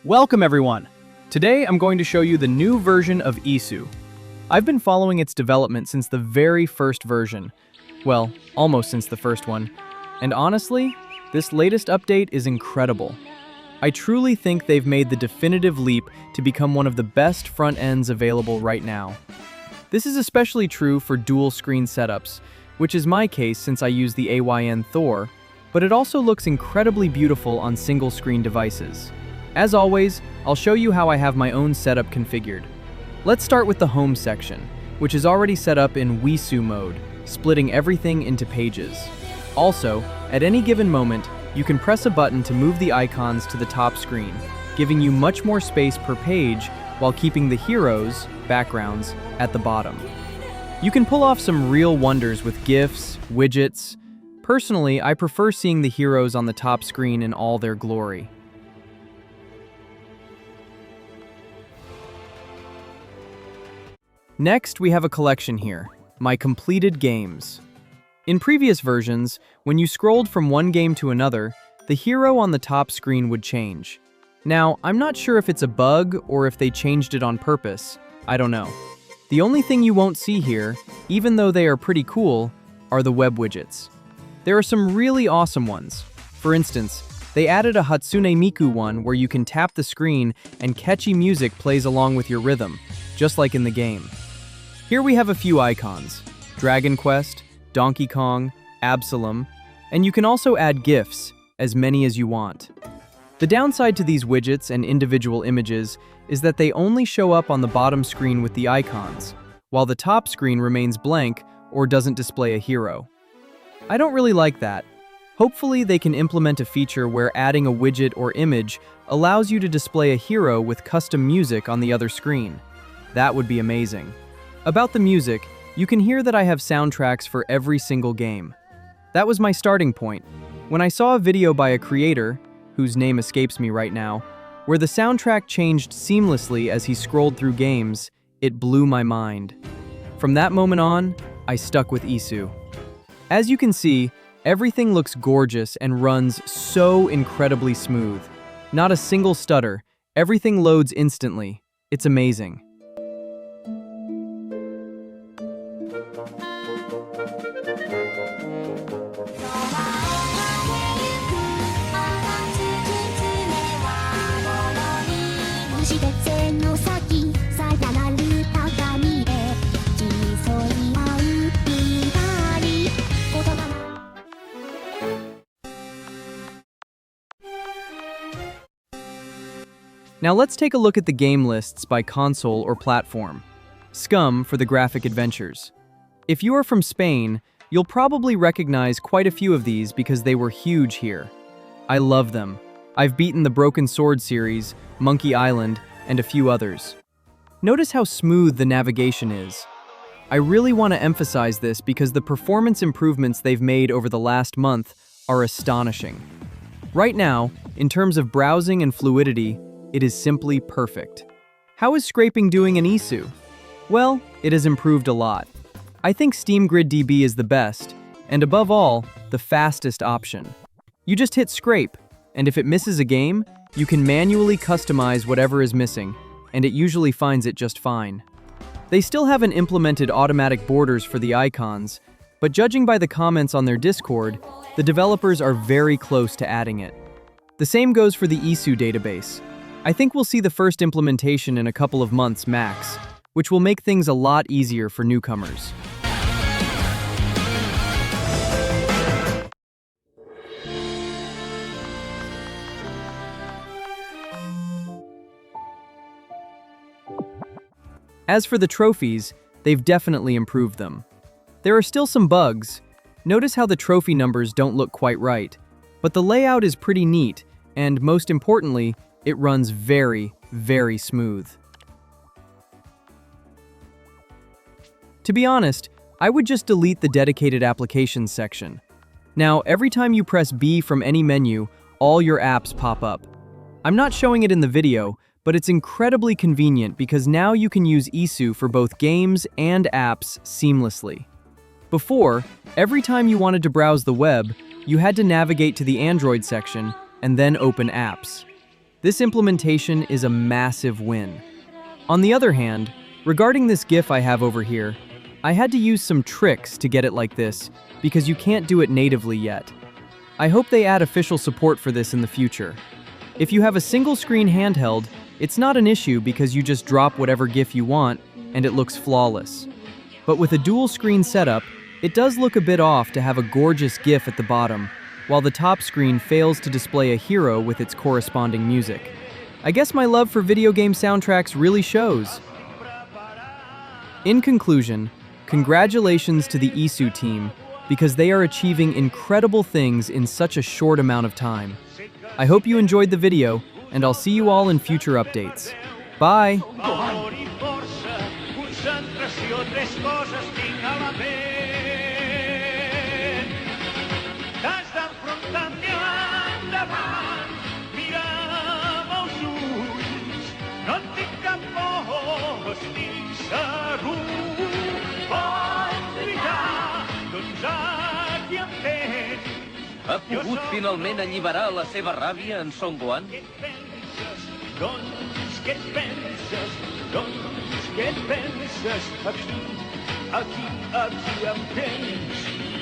Welcome everyone! Today I'm going to show you the new version of iiSU. I've been following its development since the very first version. Well, almost since the first one. And honestly, this latest update is incredible. I truly think they've made the definitive leap to become one of the best front ends available right now. This is especially true for dual screen setups, which is my case since I use the AYN Thor, but it also looks incredibly beautiful on single screen devices. As always, I'll show you how I have my own setup configured. Let's start with the home section, which is already set up in iiSU mode, splitting everything into pages. Also, at any given moment, you can press a button to move the icons to the top screen, giving you much more space per page while keeping the heroes, backgrounds, at the bottom. You can pull off some real wonders with GIFs, widgets. Personally, I prefer seeing the heroes on the top screen in all their glory. Next, we have a collection here, my completed games. In previous versions, when you scrolled from one game to another, the hero on the top screen would change. Now, I'm not sure if it's a bug or if they changed it on purpose. I don't know. The only thing you won't see here, even though they are pretty cool, are the web widgets. There are some really awesome ones. For instance, they added a Hatsune Miku one where you can tap the screen and catchy music plays along with your rhythm, just like in the game. Here we have a few icons: Dragon Quest, Donkey Kong, Absalom, and you can also add GIFs, as many as you want. The downside to these widgets and individual images is that they only show up on the bottom screen with the icons, while the top screen remains blank or doesn't display a hero. I don't really like that. Hopefully they can implement a feature where adding a widget or image allows you to display a hero with custom music on the other screen. That would be amazing. About the music, you can hear that I have soundtracks for every single game. That was my starting point. When I saw a video by a creator, whose name escapes me right now, where the soundtrack changed seamlessly as he scrolled through games, it blew my mind. From that moment on, I stuck with iiSU. As you can see, everything looks gorgeous and runs so incredibly smooth. Not a single stutter, everything loads instantly. It's amazing. Now let's take a look at the game lists by console or platform. Scum for the graphic adventures. If you are from Spain, you'll probably recognize quite a few of these because they were huge here. I love them. I've beaten the Broken Sword series, Monkey Island, and a few others. Notice how smooth the navigation is. I really want to emphasize this because the performance improvements they've made over the last month are astonishing. Right now, in terms of browsing and fluidity, it is simply perfect. How is scraping doing in iiSU? Well, it has improved a lot. I think Steam Grid DB is the best, and above all, the fastest option. You just hit scrape, and if it misses a game, you can manually customize whatever is missing, and it usually finds it just fine. They still haven't implemented automatic borders for the icons, but judging by the comments on their Discord, the developers are very close to adding it. The same goes for the iiSU database. I think we'll see the first implementation in a couple of months max, which will make things a lot easier for newcomers. As for the trophies, they've definitely improved them. There are still some bugs. Notice how the trophy numbers don't look quite right, but the layout is pretty neat, and most importantly, it runs very, very smooth. To be honest, I would just delete the dedicated applications section. Now, every time you press B from any menu, all your apps pop up. I'm not showing it in the video, but it's incredibly convenient because now you can use iiSU for both games and apps seamlessly. Before, every time you wanted to browse the web, you had to navigate to the Android section and then open apps. This implementation is a massive win. On the other hand, regarding this GIF I have over here, I had to use some tricks to get it like this because you can't do it natively yet. I hope they add official support for this in the future. If you have a single screen handheld, it's not an issue because you just drop whatever GIF you want and it looks flawless. But with a dual screen setup, it does look a bit off to have a gorgeous GIF at the bottom, while the top screen fails to display a hero with its corresponding music. I guess my love for video game soundtracks really shows. In conclusion, congratulations to the iiSU team because they are achieving incredible things in such a short amount of time. I hope you enjoyed the video, and I'll see you all in future updates. Bye! Ha pogut finalment alliberar la seva ràbia en Son Gohan? Doncs què et penses? Doncs què et penses? Aquí em tens.